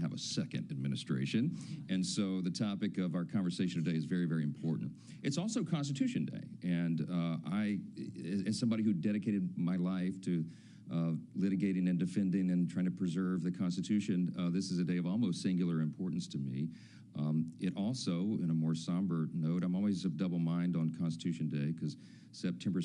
have a second administration. And so the topic of our conversation today is very, very important. It's also Constitution Day. And I, as somebody who dedicated my life to litigating and defending and trying to preserve the Constitution, this is a day of almost singular importance to me. It also, in a more somber note, I'm always of double mind on Constitution Day because September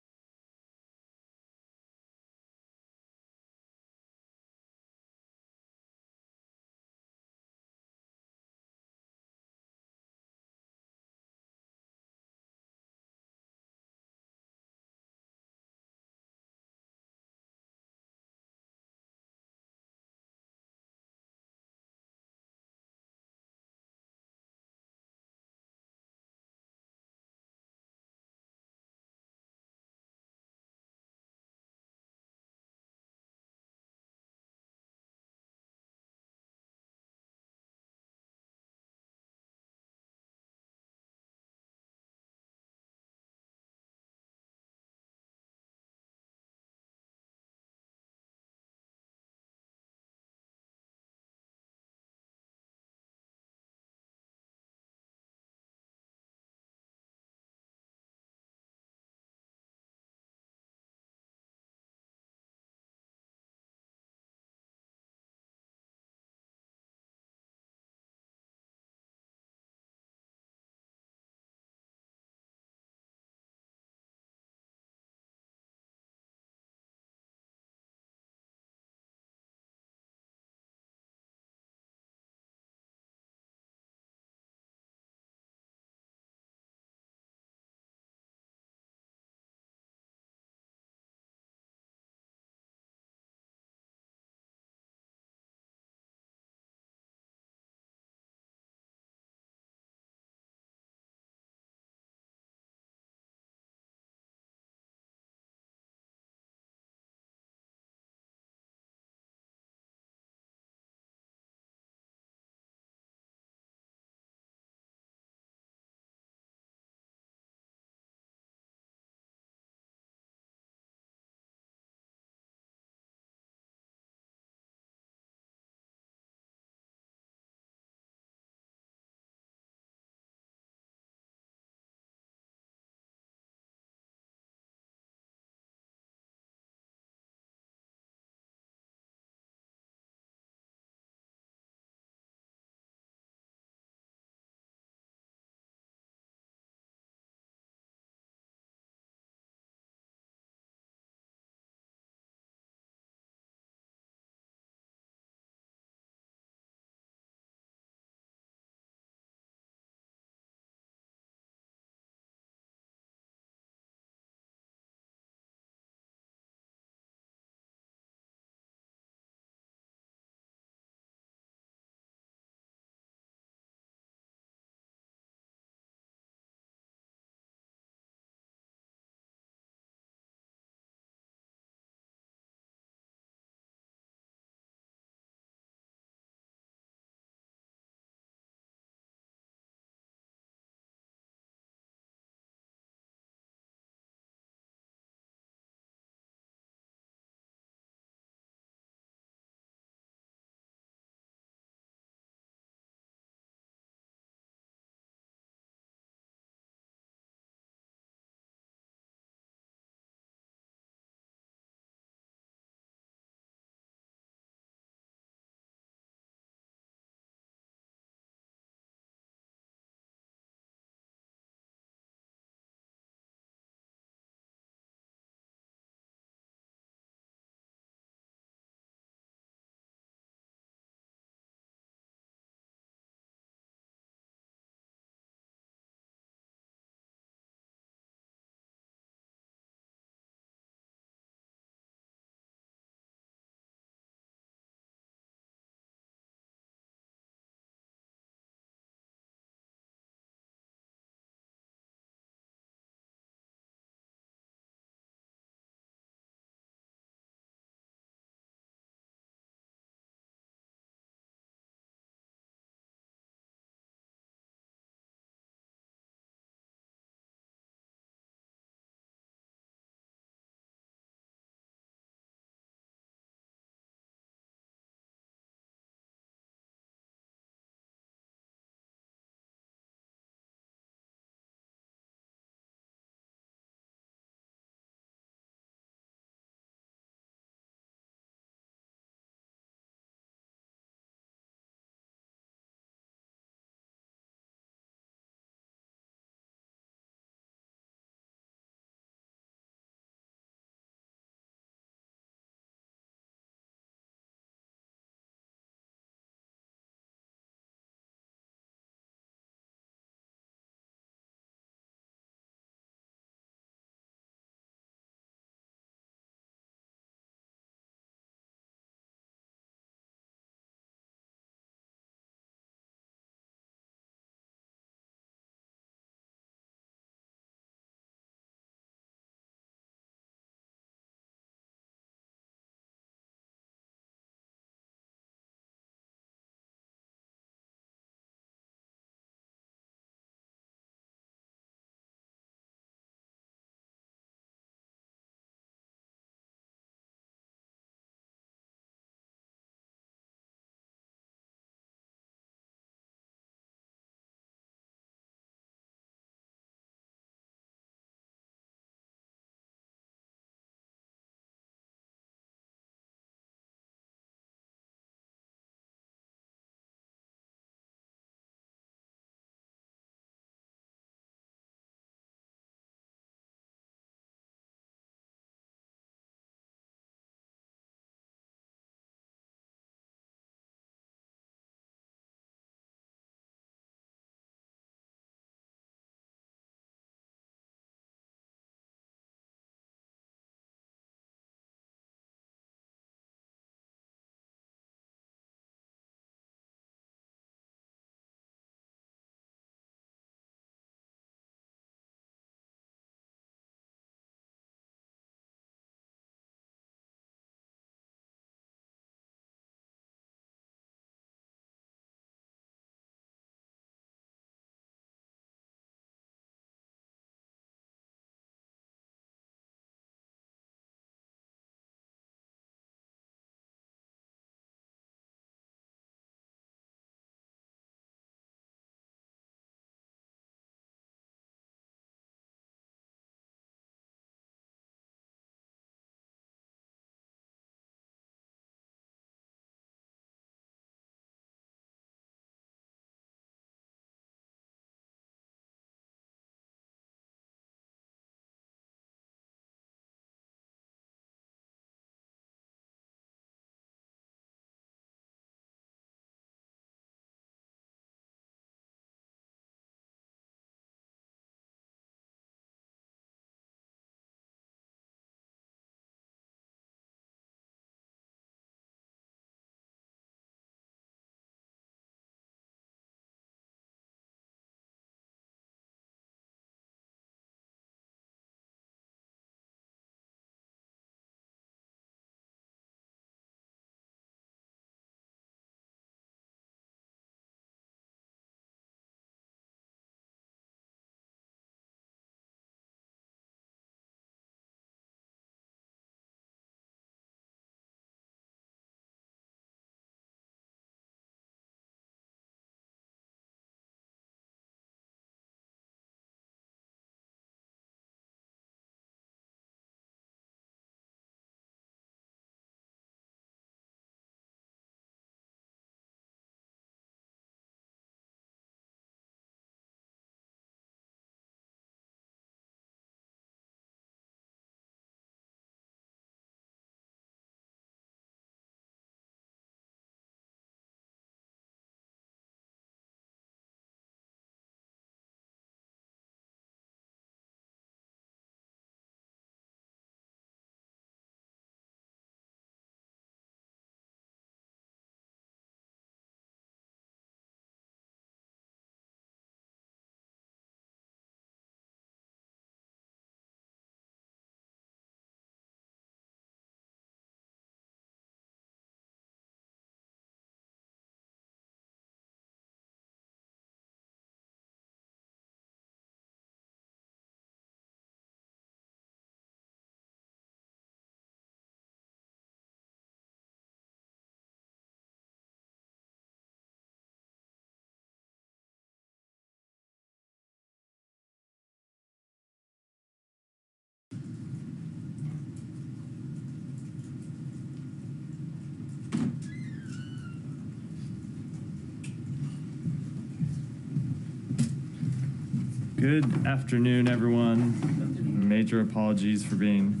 Good afternoon, everyone. Major apologies for being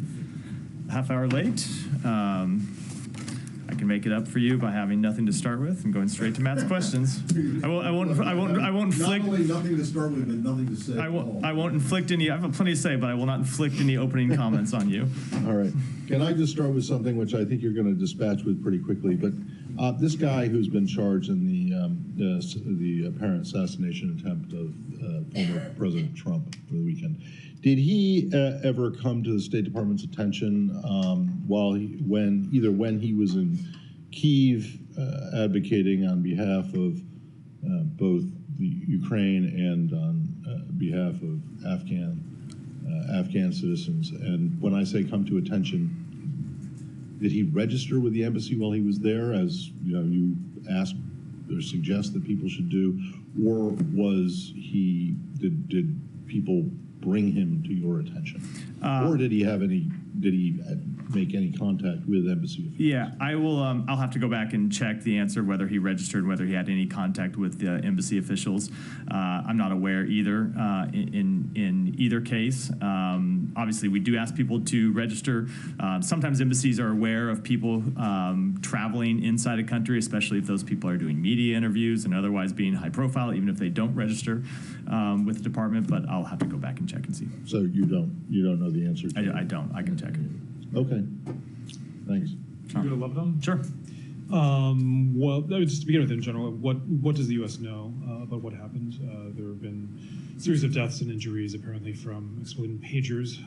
a half hour late. I can make it up for you by having nothing to start with and going straight to Matt's questions. I won't inflict. Not only nothing to start with, but nothing to say. I won't inflict any. I have plenty to say, but I will not inflict any opening comments on you. All right. Can I just start with something which I think you're going to dispatch with pretty quickly? But this guy who's been charged in the apparent assassination attempt of former President Trump over the weekend, did he ever come to the State Department's attention when he was in Kyiv advocating on behalf of both the Ukraine and on behalf of Afghan citizens? And when I say come to attention, did he register with the embassy while he was there, as you asked or suggest that people should do, or did people bring him to your attention, or did he make any contact with embassy officials? Yeah, I will. I'll have to go back and check the answer whether he registered, whether he had any contact with the embassy officials. I'm not aware either in either case. Obviously, we do ask people to register. Sometimes embassies are aware of people traveling inside a country, especially if those people are doing media interviews and otherwise being high profile, even if they don't register with the department. But I'll have to go back and check and see. So you don't know the answer to I don't. I can check. Okay. Thanks. Can you go to Lebanon? Sure. Well, just to begin with, in general, what does the U.S. know about what happened? There have been a series of deaths and injuries, apparently from exploding pagers.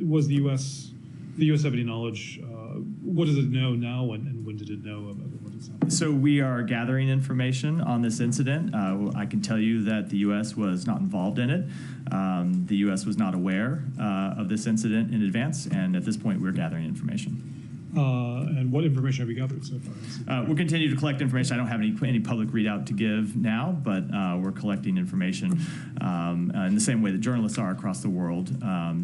Was the U.S. have any knowledge? What does it know now, and when did it know about what has happened? So we are gathering information on this incident. I can tell you that the U.S. was not involved in it. The U.S. was not aware of this incident in advance, and at this point, we're gathering information. And what information have you gathered so far? We'll continue to collect information. I don't have any public readout to give now, but we're collecting information in the same way that journalists are across the world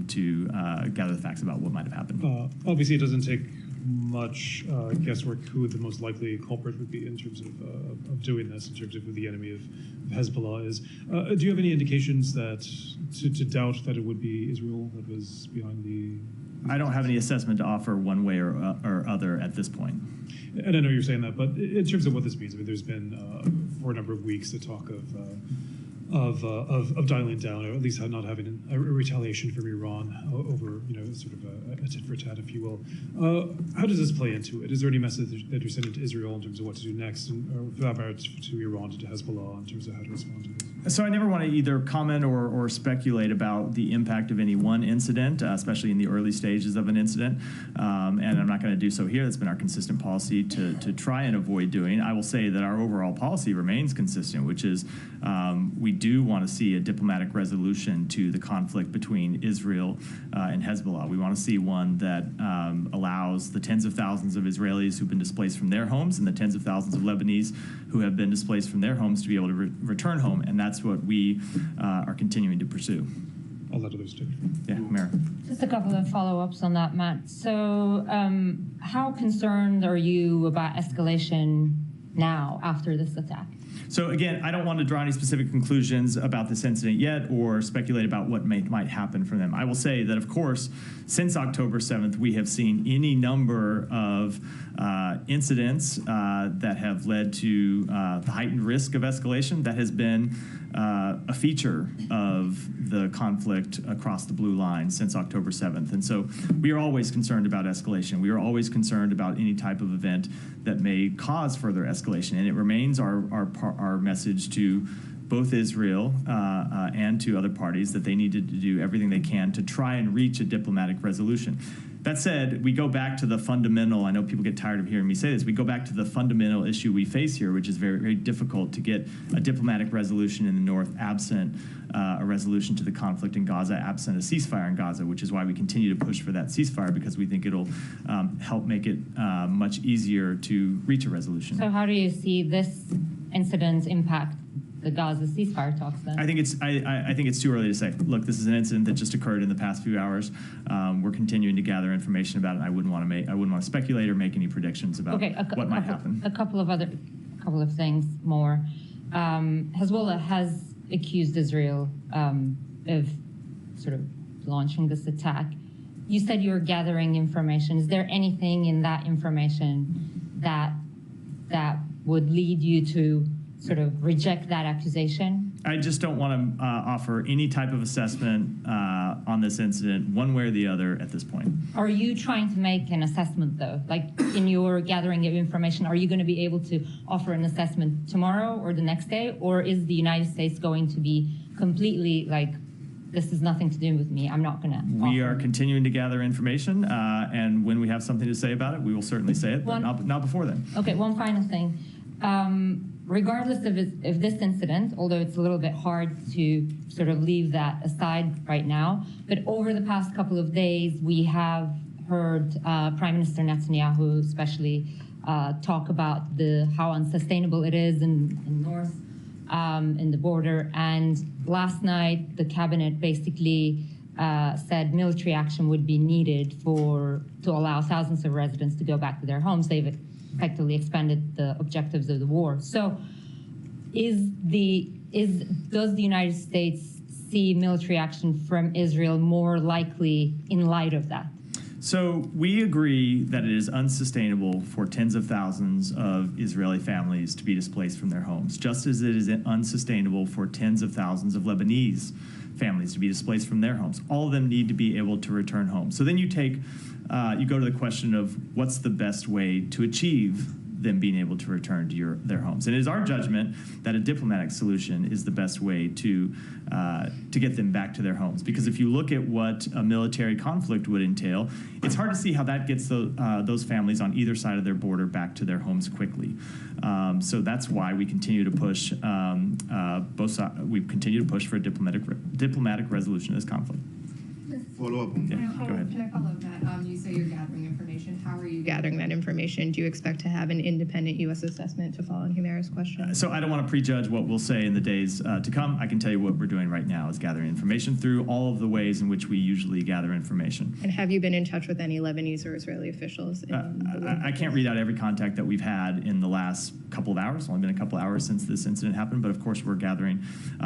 to gather the facts about what might have happened. Obviously, it doesn't take much guesswork who the most likely culprit would be in terms of doing this, in terms of who the enemy of Hezbollah is. Do you have any indications that to doubt that it would be Israel that was behind the... I don't have any assessment to offer one way or other at this point. And I know you're saying that, but in terms of what this means, I mean, there's been for a number of weeks the talk of dialing down, or at least not having a retaliation from Iran over, sort of a tit for tat, if you will. How does this play into it? Is there any message that you're sending to Israel in terms of what to do next, or for that matter to Iran, to Hezbollah, in terms of how to respond to this? So I never want to either comment or speculate about the impact of any one incident, especially in the early stages of an incident, and I'm not going to do so here. That's been our consistent policy to try and avoid doing. I will say that our overall policy remains consistent, which is we do want to see a diplomatic resolution to the conflict between Israel and Hezbollah. We want to see one that allows the tens of thousands of Israelis who've been displaced from their homes and the tens of thousands of Lebanese who have been displaced from their homes to be able to return home, and that's what we are continuing to pursue. I'll let others do. Yeah, Mara. Just a couple of follow-ups on that, Matt. So how concerned are you about escalation now after this attack? So again, I don't want to draw any specific conclusions about this incident yet or speculate about what might happen from them. I will say that, of course, since October 7th, we have seen any number of incidents that have led to the heightened risk of escalation. That has been a feature of the conflict across the blue line since October 7th. And so we are always concerned about escalation. We are always concerned about any type of event that may cause further escalation. And it remains our message to both Israel and to other parties that they need to do everything they can to try and reach a diplomatic resolution. That said, we go back to the fundamental, I know people get tired of hearing me say this, we go back to the fundamental issue we face here, which is very, very difficult to get a diplomatic resolution in the North absent a resolution to the conflict in Gaza, absent a ceasefire in Gaza, which is why we continue to push for that ceasefire, because we think it'll help make it much easier to reach a resolution. So how do you see this incident impact the Gaza ceasefire talks then? I think it's too early to say. Look, this is an incident that just occurred in the past few hours. We're continuing to gather information about it. I wouldn't want to speculate or make any predictions about what might happen. A couple of things more. Hezbollah has accused Israel of sort of launching this attack. You said you were gathering information. Is there anything in that information that would lead you to sort of reject that accusation? I just don't want to offer any type of assessment on this incident one way or the other at this point. Are you trying to make an assessment, though? Like, in your gathering of information, are you going to be able to offer an assessment tomorrow or the next day? Or is the United States going to be completely like, this has nothing to do with me, I'm not going to? We are continuing to gather information, and when we have something to say about it, we will certainly say it, but not before then. Okay, one final thing. Regardless of this incident, although it's a little bit hard to sort of leave that aside right now, but over the past couple of days, we have heard Prime Minister Netanyahu especially talk about how unsustainable it is in north, in the border. And last night, the cabinet basically said military action would be needed to allow thousands of residents to go back to their homes. They've effectively expanded the objectives of the war. So does the United States see military action from Israel more likely in light of that? So we agree that it is unsustainable for tens of thousands of Israeli families to be displaced from their homes, just as it is unsustainable for tens of thousands of Lebanese families to be displaced from their homes. All of them need to be able to return home. So then you go to the question of what's the best way to achieve them being able to return to their homes. And it is our judgment that a diplomatic solution is the best way to get them back to their homes. Because if you look at what a military conflict would entail, it's hard to see how that gets those families on either side of their border back to their homes quickly. So that's why we continue to push both sides. We continue to push for a diplomatic resolution of this conflict. Follow up on that. Go ahead. Can I follow up that? You say you're gathering information. How are you gathering that information? Do you expect to have an independent U.S. assessment to follow on Humera's question? So I don't want to prejudge what we'll say in the days to come. I can tell you what we're doing right now is gathering information through all of the ways in which we usually gather information. And have you been in touch with any Lebanese or Israeli officials? I can't read out every contact that we've had in the last couple of hours. It's only been a couple of hours since this incident happened, but of course we're gathering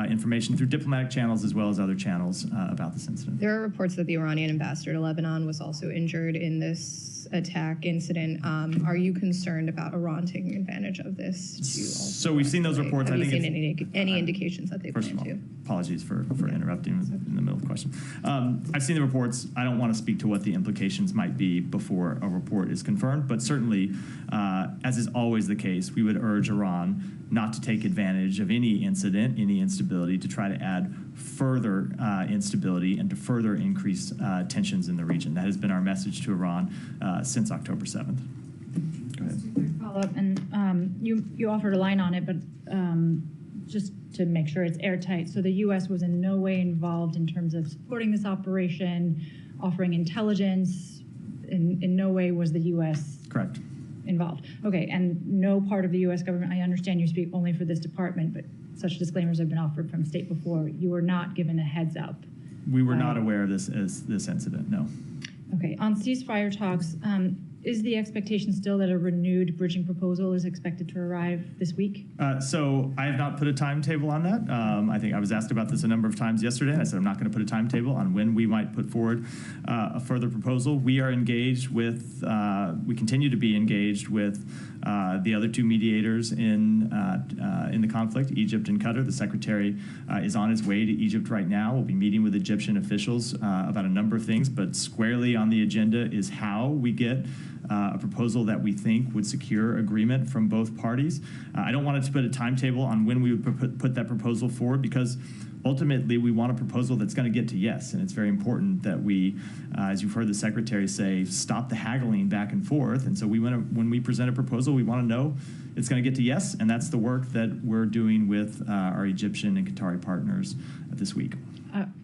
information through diplomatic channels as well as other channels about this incident. There are reports that the Iranian ambassador to Lebanon was also injured in this attack incident. Are you concerned about Iran taking advantage of this? So we've seen those reports. Have you seen any indications that they plan to? Apologies for interrupting in the middle of the question. I've seen the reports. I don't want to speak to what the implications might be before a report is confirmed, but certainly, as is always the case, we would urge Iran not to take advantage of any incident, any instability, to try to add further instability and to further increase tensions in the region. That has been our message to Iran since October 7th. Go ahead. Just a quick follow-up, and you offered a line on it, but just to make sure it's airtight. So the U.S. was in no way involved in terms of supporting this operation, offering intelligence. In no way was the U.S. Correct. involved. Okay, and no part of the U.S. government, I understand you speak only for this department, but such disclaimers have been offered from state before. You were not given a heads up. We were not aware of this incident, no. Okay, on ceasefire talks, is the expectation still that a renewed bridging proposal is expected to arrive this week? So I have not put a timetable on that. I think I was asked about this a number of times yesterday, and I said I'm not going to put a timetable on when we might put forward a further proposal. We are engaged with, we continue to be engaged with the other two mediators in the conflict, Egypt and Qatar. The secretary is on his way to Egypt right now. We'll be meeting with Egyptian officials about a number of things, but squarely on the agenda is how we get a proposal that we think would secure agreement from both parties. I don't want to put a timetable on when we would put that proposal forward, because ultimately we want a proposal that's going to get to yes, and it's very important that we, as you've heard the secretary say, stop the haggling back and forth. And so when we present a proposal, we want to know it's going to get to yes, and that's the work that we're doing with our Egyptian and Qatari partners this week.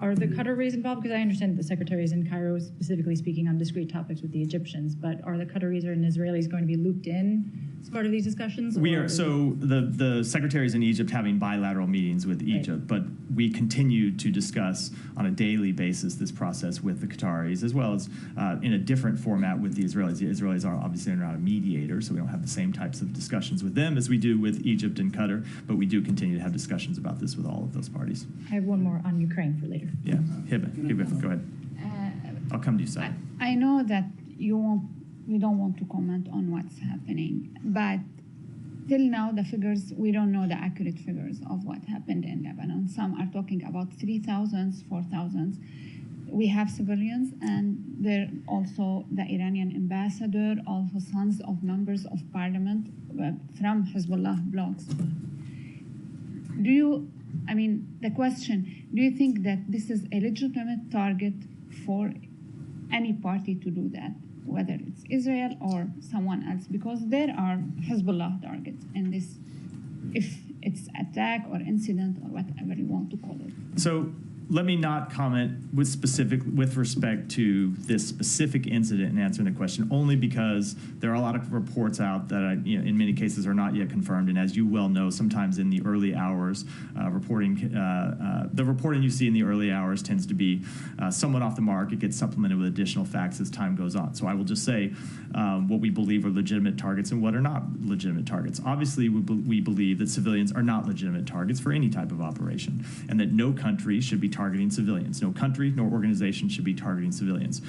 Are the Qataris involved? Because I understand the Secretary is in Cairo specifically speaking on discrete topics with the Egyptians, but are the Qataris and Israelis going to be looped in as part of these discussions? We are, so the Secretary's in Egypt having bilateral meetings with Egypt, but we continue to discuss on a daily basis this process with the Qataris, as well as in a different format with the Israelis. The Israelis are obviously not a mediator, so we don't have the same types of discussions with them as we do with Egypt and Qatar, but we do continue to have discussions about this with all of those parties. I have one more on Ukraine for later. Yeah, Hiba, go ahead. I'll come to you, Sai. I know that you don't want to comment on what's happening, but till now the figures, we don't know the accurate figures of what happened in Lebanon. Some are talking about 3,000, 4,000. We have civilians, and there also the Iranian ambassador, also sons of members of parliament from Hezbollah blocs. The question, do you think that this is a legitimate target for any party to do that, whether it's Israel or someone else? Because there are Hezbollah targets in this, if it's attack or incident or whatever you want to call it. So let me not comment with respect to this specific incident in answering the question, only because there are a lot of reports out that in many cases are not yet confirmed. And as you well know, sometimes in the early hours, the reporting you see in the early hours tends to be somewhat off the mark. It gets supplemented with additional facts as time goes on. So I will just say what we believe are legitimate targets and what are not legitimate targets. Obviously, we believe that civilians are not legitimate targets for any type of operation, and that no country should be targeting civilians. No country, no organization should be targeting civilians.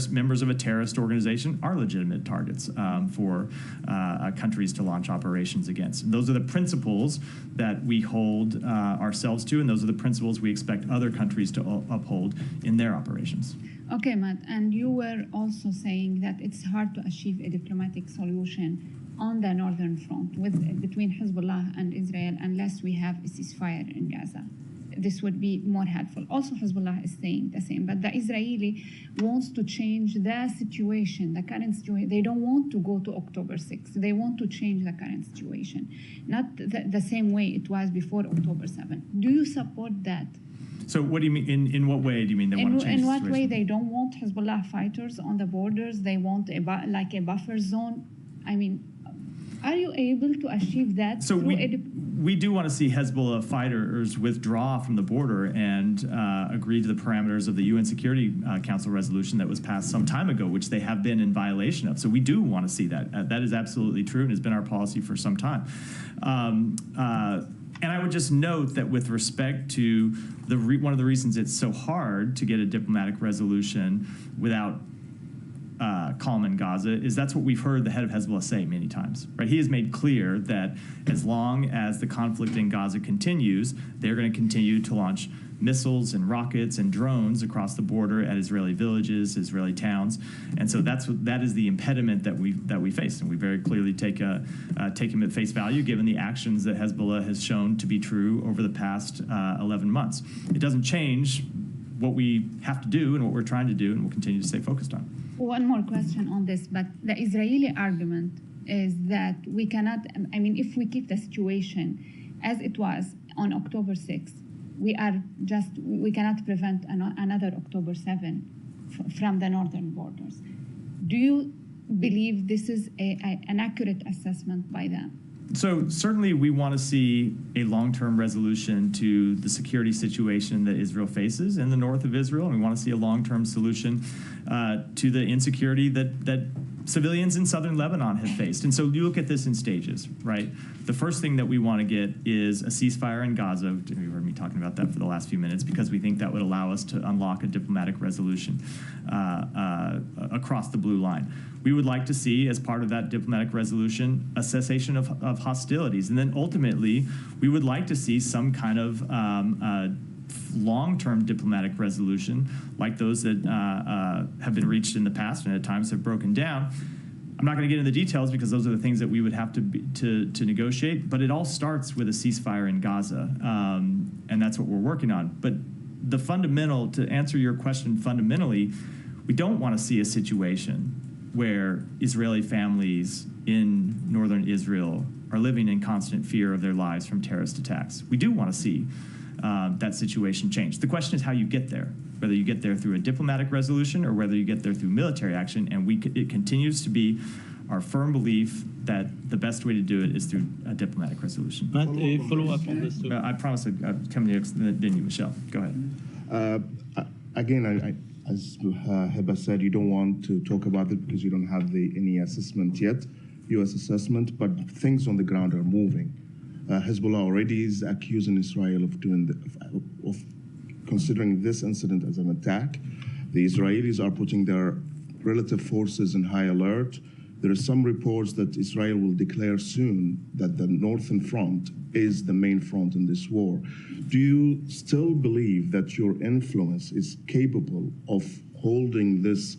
Members of a terrorist organization are legitimate targets for countries to launch operations against. And those are the principles that we hold ourselves to, and those are the principles we expect other countries to uphold in their operations. Okay, Matt, and you were also saying that it's hard to achieve a diplomatic solution on the northern front between Hezbollah and Israel unless we have a ceasefire in Gaza. This would be more helpful. Also, Hezbollah is saying the same, but the Israeli wants to change the situation, the current situation. They don't want to go to October 6th. They want to change the current situation, not the same way it was before October 7th. Do you support that? So what do you mean, in what way do you mean they want to change In the what situation? way they don't want Hezbollah fighters on the borders? They want a buffer zone. Are you able to achieve that? So we do want to see Hezbollah fighters withdraw from the border and agree to the parameters of the UN Security Council resolution that was passed some time ago, which they have been in violation of. So we do want to see that. That is absolutely true and has been our policy for some time. And I would just note that with respect to one of the reasons it's so hard to get a diplomatic resolution without calm in Gaza is that's what we've heard the head of Hezbollah say many times, right? He has made clear that as long as the conflict in Gaza continues, they're going to continue to launch missiles and rockets and drones across the border at Israeli villages, Israeli towns, and so that is the impediment that we face, and we very clearly take him at face value given the actions that Hezbollah has shown to be true over the past 11 months. It doesn't change what we have to do and what we're trying to do, and we'll continue to stay focused on. One more question on this, but the Israeli argument is that we cannot, if we keep the situation as it was on October 6th, we cannot prevent another October 7 from the northern borders. Do you believe this is an accurate assessment by them? So certainly we want to see a long-term resolution to the security situation that Israel faces in the north of Israel, and we want to see a long-term solution to the insecurity that civilians in southern Lebanon have faced. And so you look at this in stages, right? The first thing that we want to get is a ceasefire in Gaza. You heard me talking about that for the last few minutes because we think that would allow us to unlock a diplomatic resolution across the blue line. We would like to see, as part of that diplomatic resolution, a cessation of hostilities. And then ultimately, we would like to see some kind of long-term diplomatic resolution like those that have been reached in the past and at times have broken down. I'm not going to get into the details because those are the things that we would have to negotiate, but it all starts with a ceasefire in Gaza, and that's what we're working on. But to answer your question fundamentally, we don't want to see a situation where Israeli families in northern Israel are living in constant fear of their lives from terrorist attacks. We do want to see that situation change. The question is how you get there, whether you get there through a diplomatic resolution or whether you get there through military action, and it continues to be our firm belief that the best way to do it is through a diplomatic resolution. Matt, a follow-up on this too. I promise I'd come to you, then you, Michelle. Go ahead. Again, as Heba said, you don't want to talk about it because you don't have any assessment yet, U.S. assessment, but things on the ground are moving. Hezbollah already is accusing Israel of of considering this incident as an attack. The Israelis are putting their relative forces in high alert. There are some reports that Israel will declare soon that the Northern Front is the main front in this war. Do you still believe that your influence is capable of holding this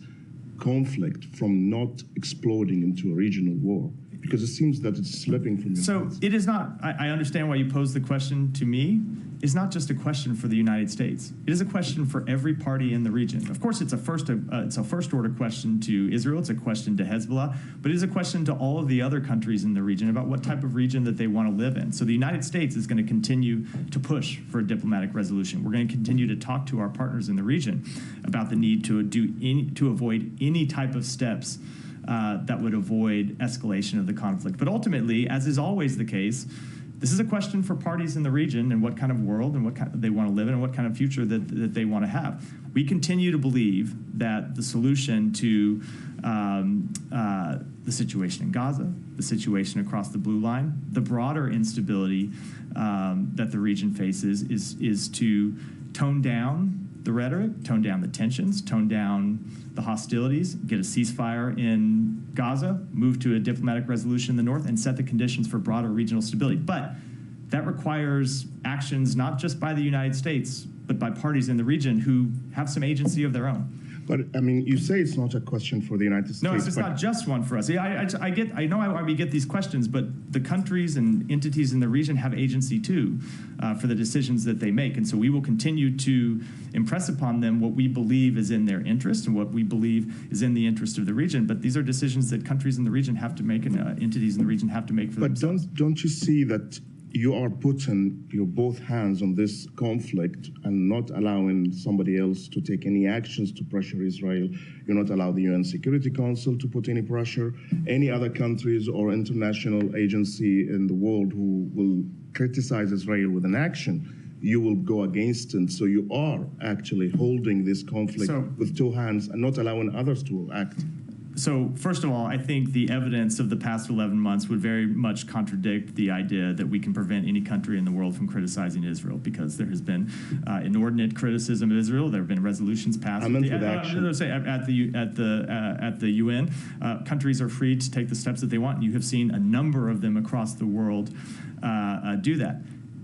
conflict from not exploding into a regional war? Because it seems that it's slipping from your So hands. it is not, I understand why you posed the question to me. It's not just a question for the United States. It is a question for every party in the region. Of course, it's a first order question to Israel. It's a question to Hezbollah, but it is a question to all of the other countries in the region about what type of region that they want to live in. So the United States is going to continue to push for a diplomatic resolution. We're going to continue to talk to our partners in the region about the need to avoid any type of steps that would avoid escalation of the conflict. But ultimately, as is always the case, this is a question for parties in the region and what kind of world and what kind they want to live in and what kind of future that they want to have. We continue to believe that the solution to the situation in Gaza, the situation across the blue line, the broader instability that the region faces is to tone down the rhetoric, tone down the tensions, tone down the hostilities, get a ceasefire in Gaza, move to a diplomatic resolution in the north, and set the conditions for broader regional stability. But that requires actions not just by the United States, but by parties in the region who have some agency of their own. But, I mean, you say it's not a question for the United States. No, it's not just one for us. I know why we get these questions, but the countries and entities in the region have agency too for the decisions that they make. And so we will continue to impress upon them what we believe is in their interest and what we believe is in the interest of the region. But these are decisions that countries in the region have to make and entities in the region have to make for themselves. But don't you see that you are putting your both hands on this conflict and not allowing somebody else to take any actions to pressure Israel? You're not allowing the UN Security Council to put any pressure, any other countries or international agency in the world who will criticize Israel with an action. You will go against it. So you are actually holding this conflict with two hands and not allowing others to act. So first of all, I think the evidence of the past 11 months would very much contradict the idea that we can prevent any country in the world from criticizing Israel, because there has been inordinate criticism of Israel. There have been resolutions passed at the UN. Countries are free to take the steps that they want, and you have seen a number of them across the world do that.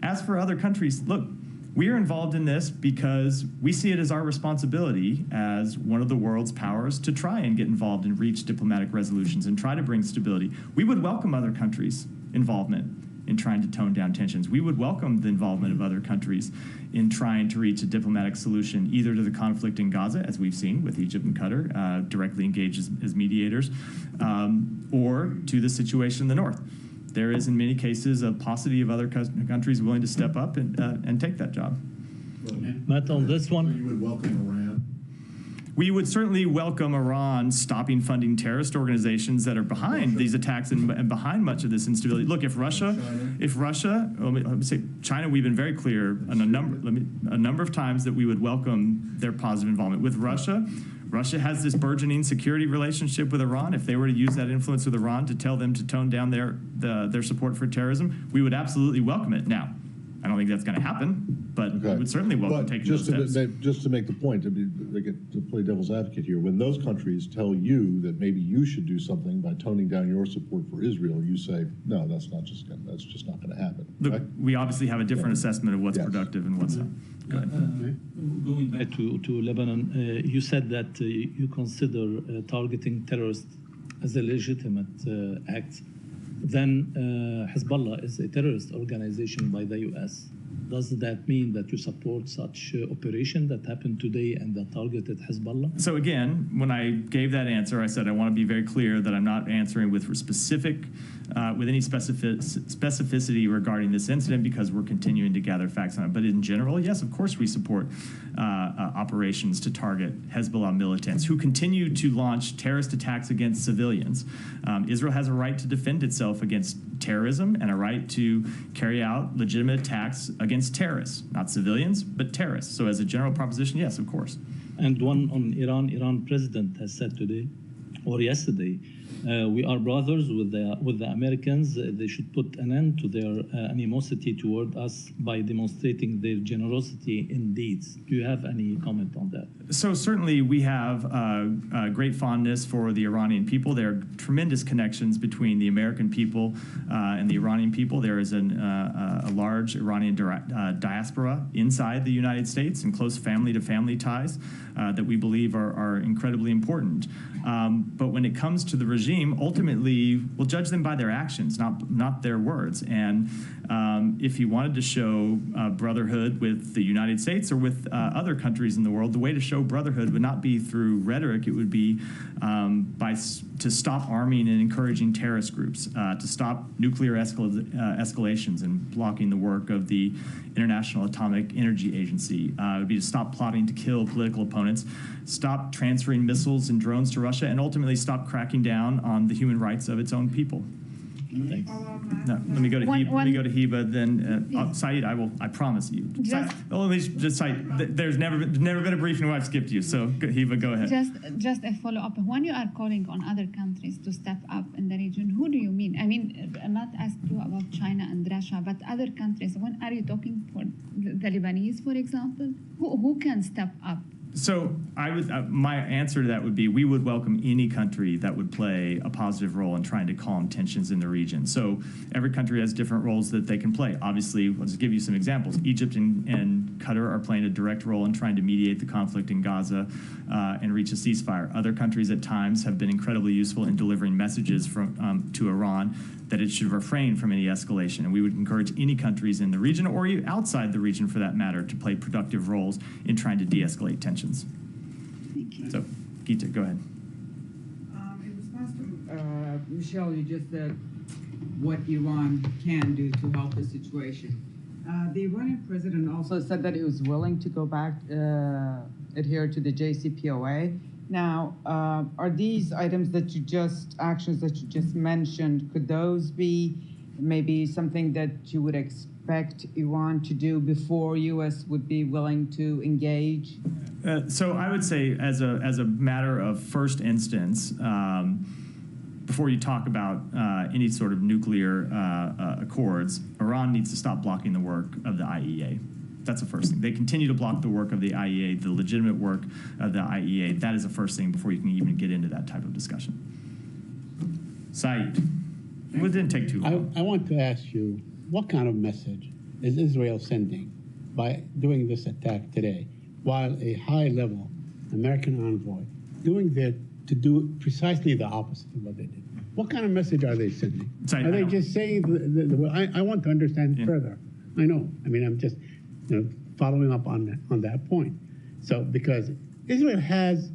As for other countries, look, we are involved in this because we see it as our responsibility as one of the world's powers to try and get involved and reach diplomatic resolutions and try to bring stability. We would welcome other countries' involvement in trying to tone down tensions. We would welcome the involvement of other countries in trying to reach a diplomatic solution, either to the conflict in Gaza, as we've seen with Egypt and Qatar, directly engaged as mediators, or to the situation in the north. There is, in many cases, a paucity of other countries willing to step up and take that job. Matt, on this one, You would welcome Iran. We would certainly welcome Iran stopping funding terrorist organizations that are behind these attacks and behind much of this instability. Look, if Russia, let me say China, we've been very clear on a number of times that we would welcome their positive involvement. With Russia has this burgeoning security relationship with Iran. If they were to use that influence with Iran to tell them to tone down their support for terrorism, we would absolutely welcome it. Now, I don't think that's going to happen, but we would certainly welcome taking those steps. Just to make the point, I mean, to play devil's advocate here, when those countries tell you that maybe you should do something by toning down your support for Israel, you say, no, that's just not going to happen. Look, right? we obviously have a different assessment of what's productive and what's not. Go ahead. going back to Lebanon, you said that you consider targeting terrorists as a legitimate act. Then Hezbollah is a terrorist organization by the U.S. Does that mean that you support such operation that happened today and that targeted Hezbollah? So again, when I gave that answer, I said I want to be very clear that I'm not answering with specific with any specificity regarding this incident because we're continuing to gather facts on it. But in general, yes, of course we support operations to target Hezbollah militants who continue to launch terrorist attacks against civilians. Israel has a right to defend itself against terrorism and a right to carry out legitimate attacks against terrorists, not civilians, but terrorists. So as a general proposition, yes, of course. And one on Iran. Iran president has said today or yesterday, we are brothers with the Americans. They should put an end to their animosity toward us by demonstrating their generosity in deeds. Do you have any comment on that? So certainly we have great fondness for the Iranian people. There are tremendous connections between the American people and the Iranian people. There is a large Iranian diaspora inside the United States and close family-to-family ties that we believe are incredibly important. But when it comes to the regime, ultimately we'll judge them by their actions, not their words. And if he wanted to show brotherhood with the United States or with other countries in the world, the way to show brotherhood would not be through rhetoric. It would be to stop arming and encouraging terrorist groups, to stop nuclear escalations and blocking the work of the International Atomic Energy Agency. It would be to stop plotting to kill political opponents, stop transferring missiles and drones to Russia, and ultimately stop cracking down on the human rights of its own people. Thanks. No, let me go to Heba, then Saeed. I promise you. Saeed, there's never been a briefing where I've skipped you. So Heba, go ahead. Just a follow up. When you are calling on other countries to step up in the region, who do you mean? I mean, I'm not asking you about China and Russia, but other countries. When are you talking for the Lebanese, for example? Who can step up? So my answer to that would be we would welcome any country that would play a positive role in trying to calm tensions in the region. So every country has different roles that they can play. Obviously, let's give you some examples. Egypt and Qatar are playing a direct role in trying to mediate the conflict in Gaza and reach a ceasefire. Other countries at times have been incredibly useful in delivering messages to Iran that it should refrain from any escalation. And we would encourage any countries in the region or outside the region for that matter to play productive roles in trying to de-escalate tensions. Thank you. So, Gita, go ahead. In response to Michelle, you just said what Iran can do to help the situation. The Iranian president also said that he was willing to go back, adhere to the JCPOA. Now, are these items that actions that you just mentioned, could those be maybe something that you would expect Iran to do before U.S. would be willing to engage? So I would say as a matter of first instance, before you talk about any sort of nuclear accords, Iran needs to stop blocking the work of the IEA. That's the first thing. They continue to block the work of the IEA, the legitimate work of the IEA. That is the first thing before you can even get into that type of discussion. Saeed, it didn't take too long. I want to ask you, what kind of message is Israel sending by doing this attack today, while a high-level American envoy to do precisely the opposite of what they did? What kind of message are they sending? Are they just saying, I want to understand further. I know. I mean, I'm just following up on that point. So, because Israel has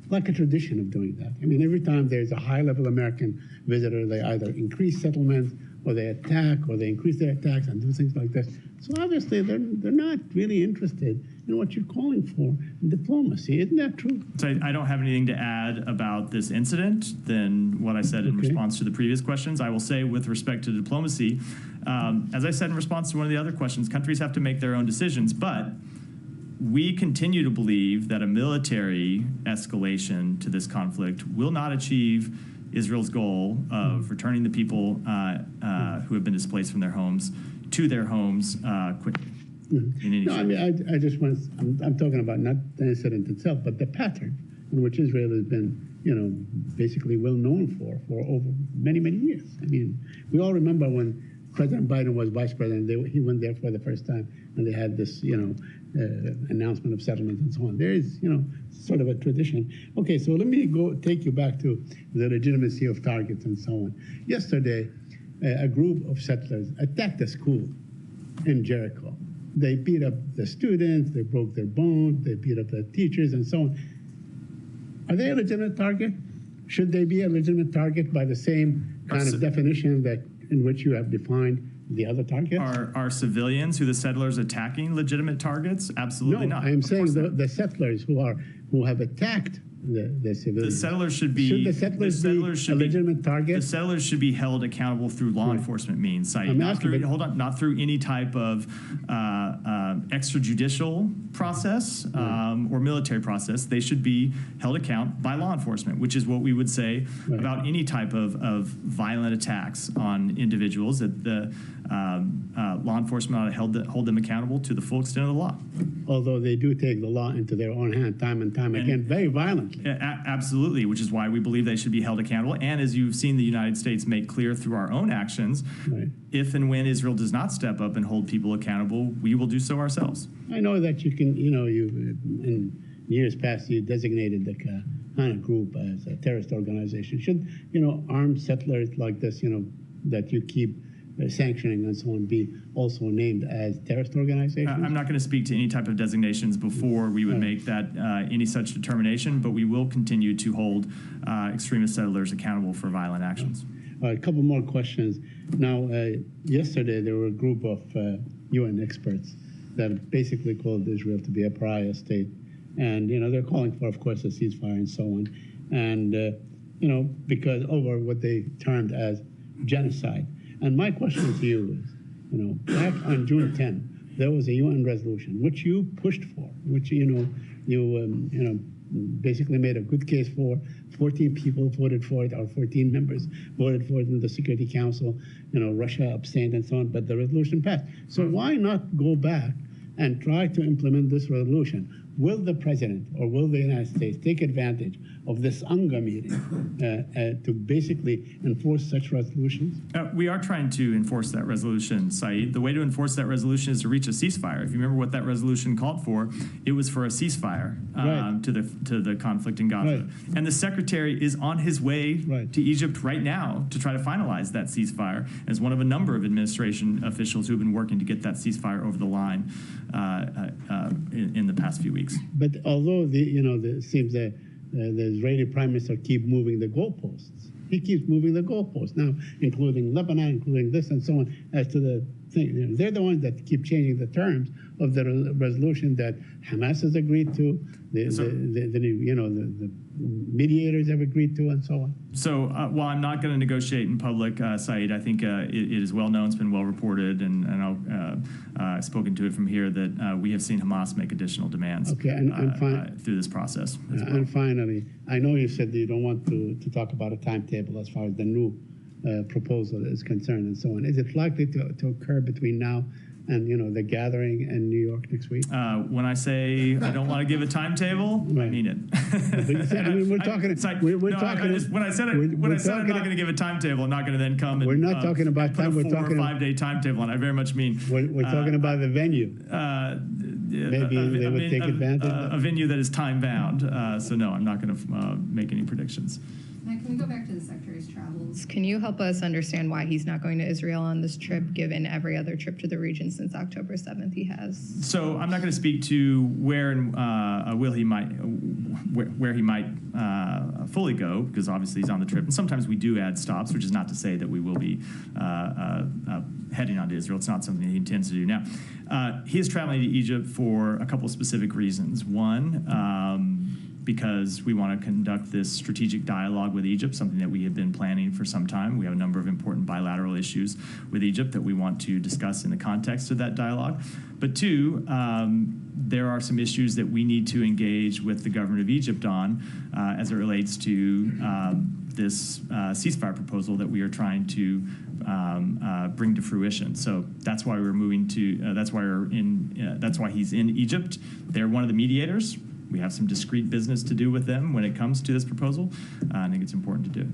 like a tradition of doing that. I mean, every time there's a high-level American visitor, they either increase settlements, or they attack, or they increase their attacks and do things like this. So obviously, they're not really interested in what you're calling for in diplomacy. Isn't that true? So I don't have anything to add about this incident than what I said in response to the previous questions. I will say with respect to diplomacy, as I said in response to one of the other questions, countries have to make their own decisions, but we continue to believe that a military escalation to this conflict will not achieve Israel's goal of returning the people who have been displaced from their homes to their homes quickly. No, I mean, I just want. I'm talking about not the incident itself, but the pattern in which Israel has been, basically well known for over many, many years. I mean, we all remember when President Biden was vice president, he went there for the first time, and they had this, announcement of settlements and so on. There is, sort of a tradition. Okay, so let me take you back to the legitimacy of targets and so on. Yesterday, a group of settlers attacked a school in Jericho. They beat up the students, they broke their bones, they beat up the teachers and so on. Are they a legitimate target? Should they be a legitimate target by the same kind of definition that in which you have defined the other targets? Are civilians who the settlers attacking legitimate targets? Absolutely No, not. I am Of course saying not. the settlers who have attacked the civilians. The settlers should be. Should the settlers be a legitimate target? The settlers should be held accountable through law enforcement means, Saeed. I'm Not asking, through, but- hold on, not through any type of extrajudicial process or military process. They should be held account by law enforcement, which is what we would say about any type of violent attacks on individuals. That the law enforcement ought to hold them accountable to the full extent of the law. Although they do take the law into their own hand time and time again, very violently. Absolutely, which is why we believe they should be held accountable. And as you've seen the United States make clear through our own actions, if and when Israel does not step up and hold people accountable, we will do so ourselves. I know that you can, you in years past, you designated the Hana group as a terrorist organization. Should, armed settlers like this, that you keep sanctioning and so on, be also named as terrorist organizations? I'm not going to speak to any type of designations before we would make that any such determination, but we will continue to hold extremist settlers accountable for violent actions. A couple more questions. Now, yesterday there were a group of UN experts that basically called Israel to be a pariah state. And, they're calling for, of course, a ceasefire and so on. And, because over what they termed as genocide. And my question to you is, back on June 10, there was a UN resolution which you pushed for, which you basically made a good case for. 14 people voted for it, or 14 members voted for it in the Security Council. Russia abstained and so on, but the resolution passed. So why not go back and try to implement this resolution? Will the president or will the United States take advantage of this UNGA meeting to basically enforce such resolutions? We are trying to enforce that resolution, Saeed. The way to enforce that resolution is to reach a ceasefire. If you remember what that resolution called for, it was for a ceasefire to the conflict in Gaza. Right. And the secretary is on his way to Egypt right now to try to finalize that ceasefire as one of a number of administration officials who have been working to get that ceasefire over the line in the past few weeks. But although it seems that the Israeli prime minister keep moving the goalposts, he keeps moving the goalposts now, including Lebanon, including this and so on. As to the thing, they're the ones that keep changing the terms of the resolution that Hamas has agreed to, the mediators have agreed to, and so on. So while I'm not going to negotiate in public, Saeed, I think it is well known, it's been well reported, and I've spoken to it from here that we have seen Hamas make additional demands through this process. And finally, I know you said that you don't want to talk about a timetable as far as the new proposal is concerned and so on. Is it likely to occur between now and the gathering in New York next week? When I say I don't want to give a timetable, I mean it. We're talking. When I said I'm not going to give a timetable, I'm not going to then come. We're not talking about time. We're talking 4 or 5 day timetable, and I very much mean. We're talking about the venue. Maybe they would take advantage. A venue that is time bound. So no, I'm not going to make any predictions. Now, can we go back to the Secretary's travels? Can you help us understand why he's not going to Israel on this trip, given every other trip to the region since October 7th he has? So I'm not going to speak to where and where he might fully go, because obviously he's on the trip. And sometimes we do add stops, which is not to say that we will be heading on to Israel. It's not something he intends to do now. He is traveling to Egypt for a couple of specific reasons. One, because we want to conduct this strategic dialogue with Egypt, something that we have been planning for some time. We have a number of important bilateral issues with Egypt that we want to discuss in the context of that dialogue. But two, there are some issues that we need to engage with the government of Egypt on as it relates to this ceasefire proposal that we are trying to bring to fruition. So that's why we're moving to. That's why he's in Egypt. They're one of the mediators. We have some discrete business to do with them when it comes to this proposal. I think it's important to do.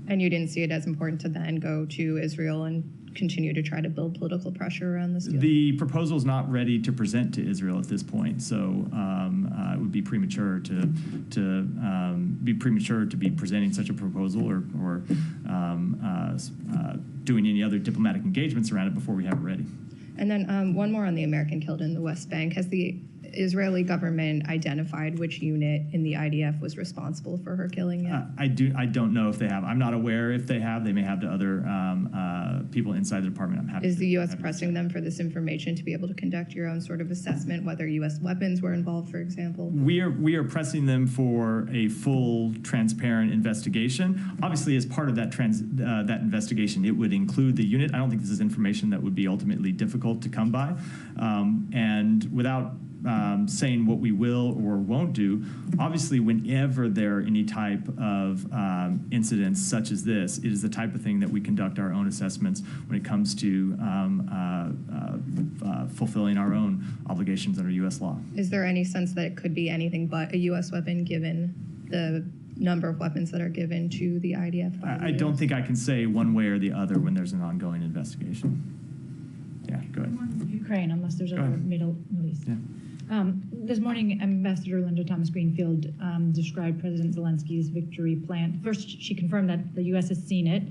And you didn't see it as important to then go to Israel and continue to try to build political pressure around this deal? The proposal is not ready to present to Israel at this point, so it would be premature to be presenting such a proposal or doing any other diplomatic engagements around it before we have it ready. And then one more on the American killed in the West Bank. Has the Israeli government identified which unit in the IDF was responsible for her killing yet? I don't know if they have. I'm not aware if they have. They may have to other people inside the department. I'm happy. Is the U.S. pressing them for this information to be able to conduct your own sort of assessment, whether U.S. weapons were involved, for example? We are pressing them for a full, transparent investigation. Obviously, as part of that that investigation, it would include the unit. I don't think this is information that would be ultimately difficult to come by. And without saying what we will or won't do, obviously, whenever there are any type of incidents such as this, it is the type of thing that we conduct our own assessments when it comes to fulfilling our own obligations under U.S. law. Is there any sense that it could be anything but a U.S. weapon given the number of weapons that are given to the IDF? I don't think I can say one way or the other when there's an ongoing investigation. Yeah, go ahead. Ukraine, unless there's other Middle East. Yeah. This morning, Ambassador Linda Thomas-Greenfield described President Zelensky's victory plan. First, she confirmed that the U.S. has seen it,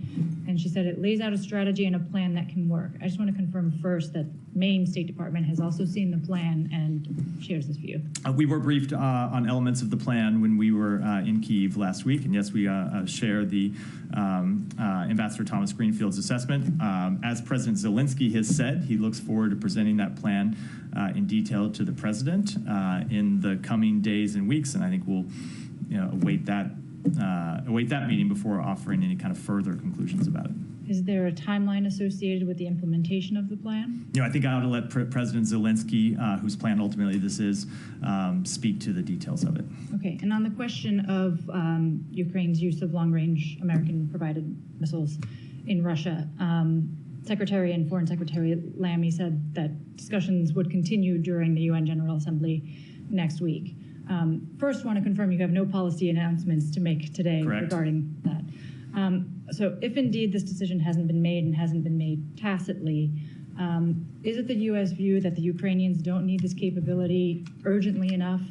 and she said it lays out a strategy and a plan that can work. I just want to confirm first that Maine State Department has also seen the plan and shares this view. We were briefed on elements of the plan when we were in Kyiv last week, and yes, we share the Ambassador Thomas-Greenfield's assessment. As President Zelensky has said, he looks forward to presenting that plan in detail to the president in the coming days and weeks, and I think we'll await that meeting before offering any kind of further conclusions about it. Is there a timeline associated with the implementation of the plan? I think I ought to let President Zelensky, whose plan ultimately this is, speak to the details of it. Okay, and on the question of Ukraine's use of long-range American-provided missiles in Russia, Secretary and Foreign Secretary Lamy said that discussions would continue during the UN General Assembly next week. First, want to confirm you have no policy announcements to make today regarding that. So if indeed this decision hasn't been made and hasn't been made tacitly, is it the U.S. view that the Ukrainians don't need this capability urgently enough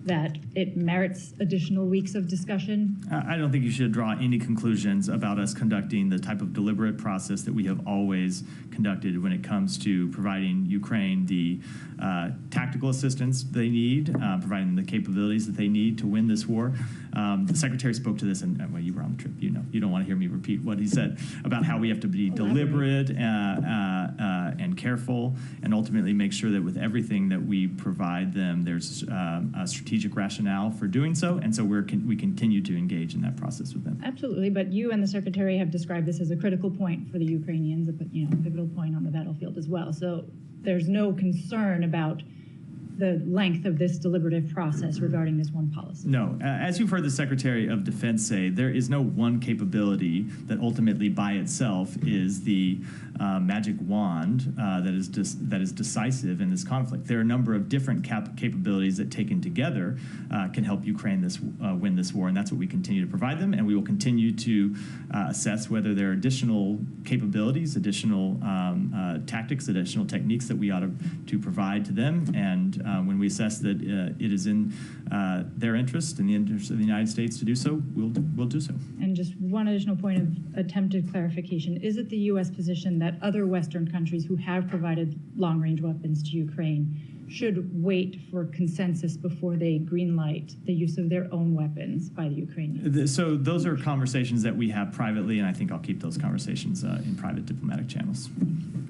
that it merits additional weeks of discussion? I don't think you should draw any conclusions about us conducting the type of deliberate process that we have always conducted when it comes to providing Ukraine the tactical assistance they need, providing the capabilities that they need to win this war. The Secretary spoke to this, and well, you were on the trip, you don't want to hear me repeat what he said about how we have to be deliberate and careful, and ultimately make sure that with everything that we provide them, there's a strategic rationale for doing so, and so we continue to engage in that process with them. Absolutely, but you and the Secretary have described this as a critical point for the Ukrainians, a pivotal point on the battlefield as well. So there's no concern about the length of this deliberative process regarding this one policy. No. As you've heard the Secretary of Defense say, there is no one capability that ultimately by itself is the magic wand that is decisive in this conflict. There are a number of different capabilities that taken together can help Ukraine win this war, and that's what we continue to provide them, and we will continue to assess whether there are additional capabilities, additional tactics, additional techniques that we ought to provide to them, and when we assess that it is in their interest, in the interest of the United States to do so, we'll do so. And just one additional point of attempted clarification. Is it the U.S. position that other Western countries who have provided long-range weapons to Ukraine should wait for consensus before they greenlight the use of their own weapons by the Ukrainians? So those are conversations that we have privately, and I think I'll keep those conversations in private diplomatic channels.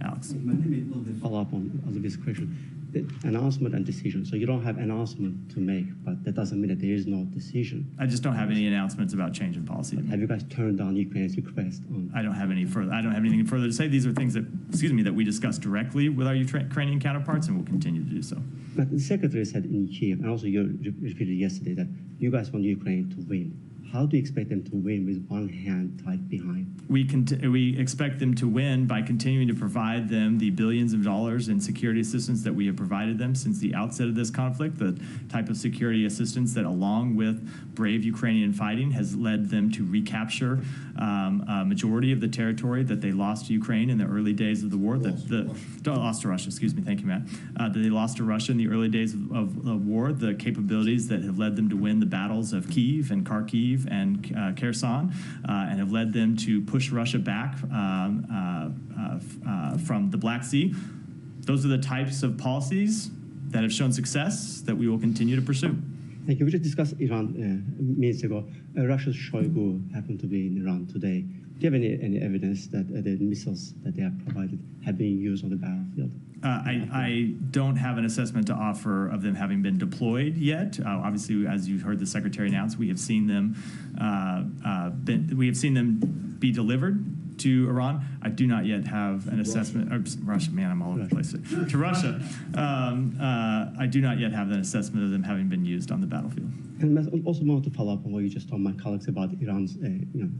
Alex. Let me follow up on this question. The announcement and decision. So you don't have announcement to make, but that doesn't mean that there is no decision. I just don't have any announcents about change in policy. Have you guys turned down Ukraine's request? I don't have any further. I don't have anything further to say. These are things that we discussed directly with our Ukrainian counterparts, and we'll continue to do so. But the Secretary said in Kyiv, and also you repeated yesterday, that you guys want Ukraine to win. How do you expect them to win with one hand tied behind? We expect them to win by continuing to provide them the billions of dollars in security assistance that we have provided them since the outset of this conflict, the type of security assistance that, along with brave Ukrainian fighting, has led them to recapture a majority of the territory that they lost to Ukraine in the early days of the war. Lost to Russia, excuse me, thank you, Matt. That they lost to Russia in the early days of war, the capabilities that have led them to win the battles of Kyiv and Kharkiv and Kherson, and have led them to push Russia back from the Black Sea. Those are the types of policies that have shown success that we will continue to pursue. Thank you. We just discussed Iran minutes ago. Russia's Shoigu happened to be in Iran today. Do you have any evidence that the missiles that they have provided have been used on the battlefield? I don't have an assessment to offer of them having been deployed yet. Obviously, as you heard the Secretary announce, we have seen them be delivered to Iran. I do not yet have an assessment. Russia, man, I'm all over the place. To Russia, I do not yet have an assessment of them having been used on the battlefield. And I also want to follow up on what you just told my colleagues about Iran's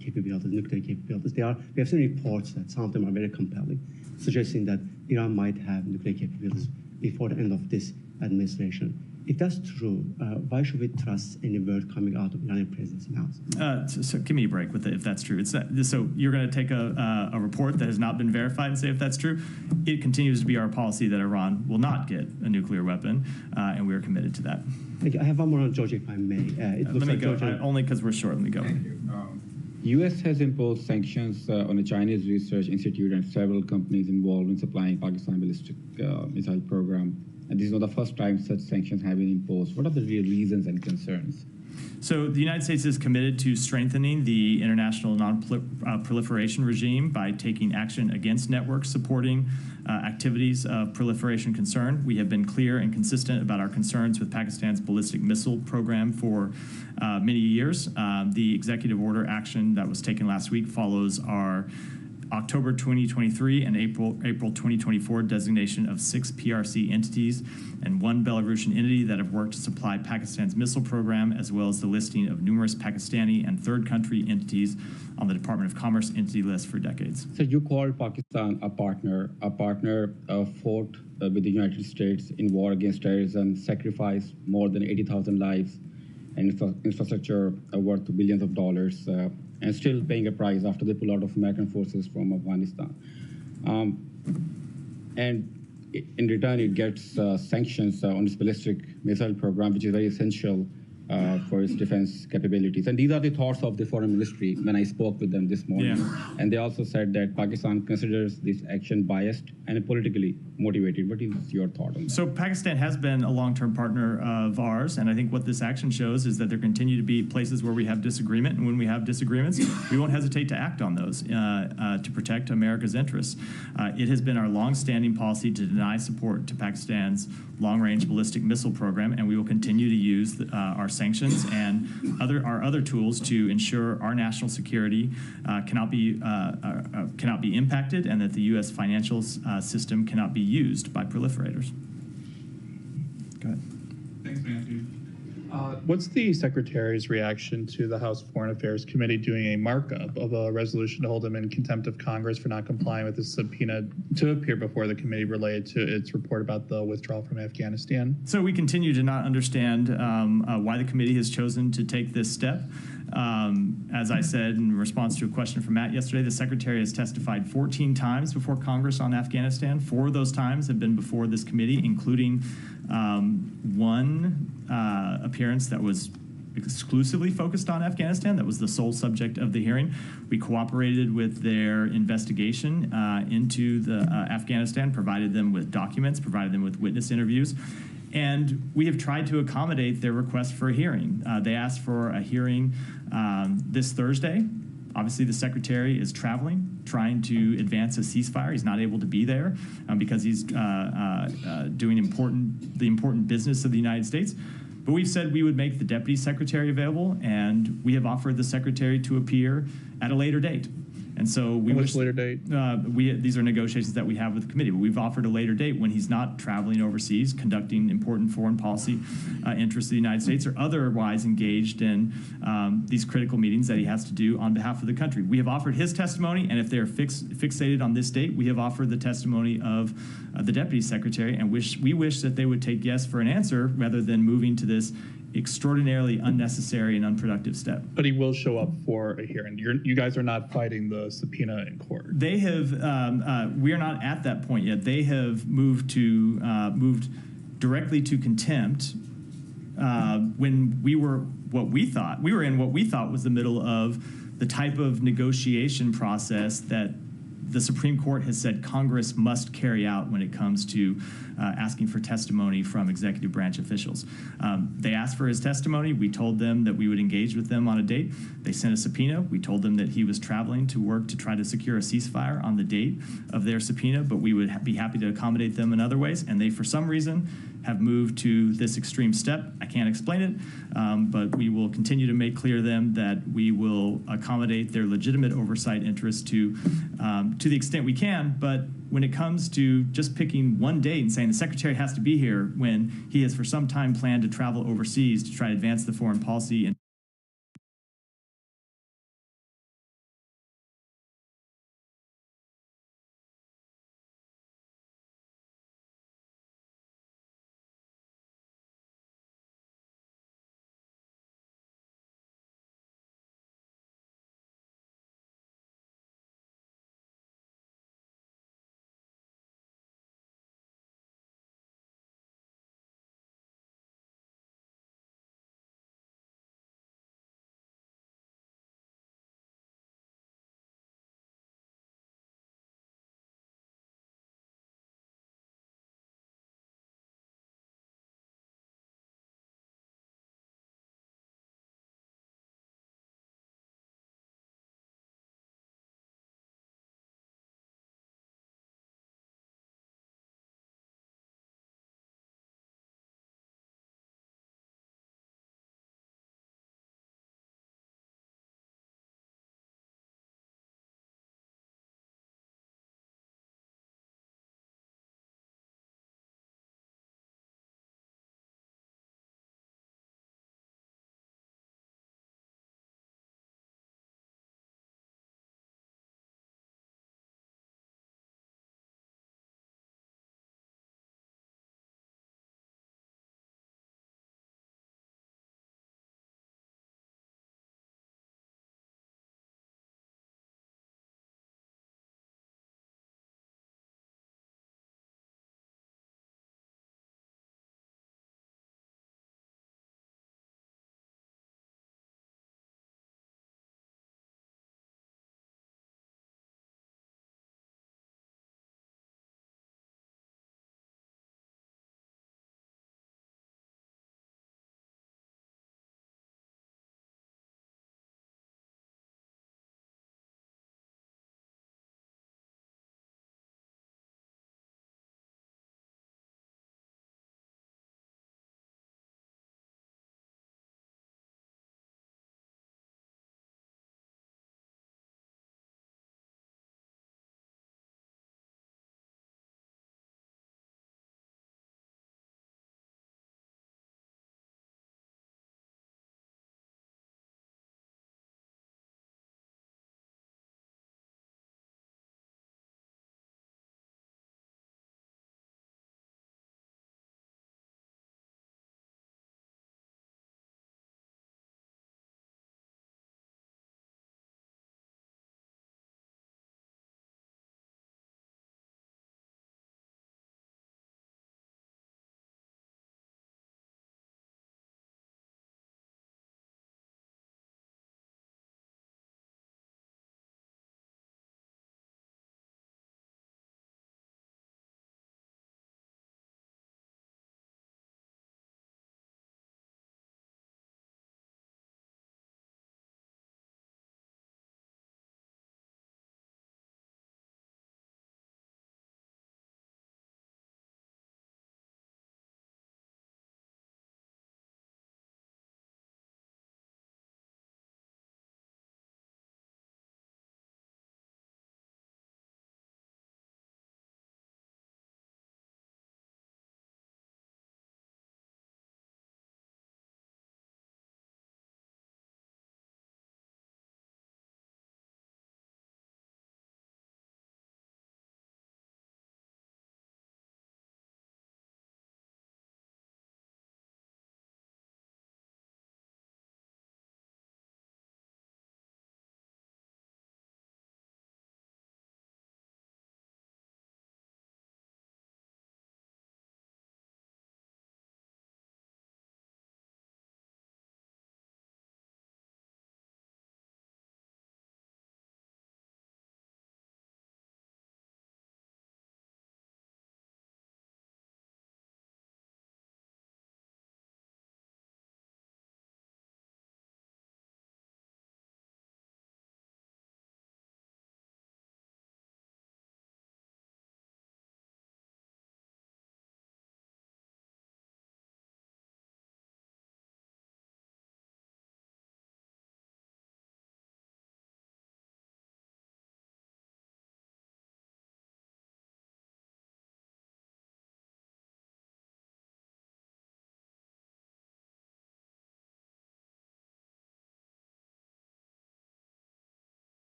capabilities, nuclear capabilities. We have seen reports that some of them are very compelling, suggesting that Iran might have nuclear capabilities before the end of this administration. If that's true, why should we trust any word coming out of the Iranian president's mouth? So give me a break with it if that's true. So you're going to take a report that has not been verified and say if that's true? It continues to be our policy that Iran will not get a nuclear weapon, and we are committed to that. Thank you. I have one more on Georgia, if I may. Let me go, only because we're short. Let me go. Thank you. U.S. has imposed sanctions on the Chinese Research Institute and several companies involved in supplying Pakistan ballistic missile program. And this is not the first time such sanctions have been imposed. What are the real reasons and concerns? So the United States is committed to strengthening the international non-proliferation regime by taking action against networks supporting activities of proliferation concern. We have been clear and consistent about our concerns with Pakistan's ballistic missile program for many years. The executive order action that was taken last week follows our October 2023 and April 2024 designation of 6 PRC entities and 1 Belarusian entity that have worked to supply Pakistan's missile program, as well as the listing of numerous Pakistani and third country entities on the Department of Commerce entity list for decades. So you called Pakistan a partner fought with the United States in war against terrorism, sacrificed more than 80,000 lives and infrastructure worth billions of dollars, and still paying a price after they pull out of American forces from Afghanistan. And in return, it gets sanctions on its ballistic missile program, which is very essential for its defense capabilities. And these are the thoughts of the foreign ministry when I spoke with them this morning. Yeah. And they also said that Pakistan considers this action biased and politically motivated. What is your thought on that? So Pakistan has been a long-term partner of ours, and I think what this action shows is that there continue to be places where we have disagreement, and when we have disagreements, we won't hesitate to act on those to protect America's interests. It has been our long-standing policy to deny support to Pakistan's long-range ballistic missile program, and we will continue to use our sanctions and our other tools to ensure our national security cannot be impacted, and that the U.S. financial system cannot be used by proliferators. Go ahead. Thanks, Matthew. What's the Secretary's reaction to the House Foreign Affairs Committee doing a markup of a resolution to hold him in contempt of Congress for not complying with the subpoena to appear before the committee related to its report about the withdrawal from Afghanistan? So we continue to not understand why the committee has chosen to take this step. As I said in response to a question from Matt yesterday, the Secretary has testified 14 times before Congress on Afghanistan. 4 of those times have been before this committee, including one appearance that was exclusively focused on Afghanistan. That was the sole subject of the hearing. We cooperated with their investigation into Afghanistan, provided them with documents, provided them with witness interviews. And we have tried to accommodate their request for a hearing. They asked for a hearing this Thursday. Obviously, the Secretary is traveling, trying to advance a ceasefire. He's not able to be there because he's doing the important business of the United States. But we've said we would make the Deputy Secretary available, and we have offered the Secretary to appear at a later date. And so we wish later date. These are negotiations that we have with the committee, but we've offered a later date when he's not traveling overseas, conducting important foreign policy interests of the United States, or otherwise engaged in these critical meetings that he has to do on behalf of the country. We have offered his testimony, and if they're fixated on this date, we have offered the testimony of the Deputy Secretary, and we wish that they would take yes for an answer rather than moving to this extraordinarily unnecessary and unproductive step. But he will show up for a hearing. You guys are not fighting the subpoena in court. They have. We are not at that point yet. They have moved directly to contempt when we were in what we thought was the middle of the type of negotiation process that the Supreme Court has said Congress must carry out when it comes to asking for testimony from executive branch officials. They asked for his testimony. We told them that we would engage with them on a date. They sent a subpoena. We told them that he was traveling to work to try to secure a ceasefire on the date of their subpoena, but we would be happy to accommodate them in other ways. And they, for some reason, have moved to this extreme step. I can't explain it, but we will continue to make clear to them that we will accommodate their legitimate oversight interests to the extent we can. But when it comes to just picking one date and saying the secretary has to be here when he has for some time planned to travel overseas to try to advance the foreign policy and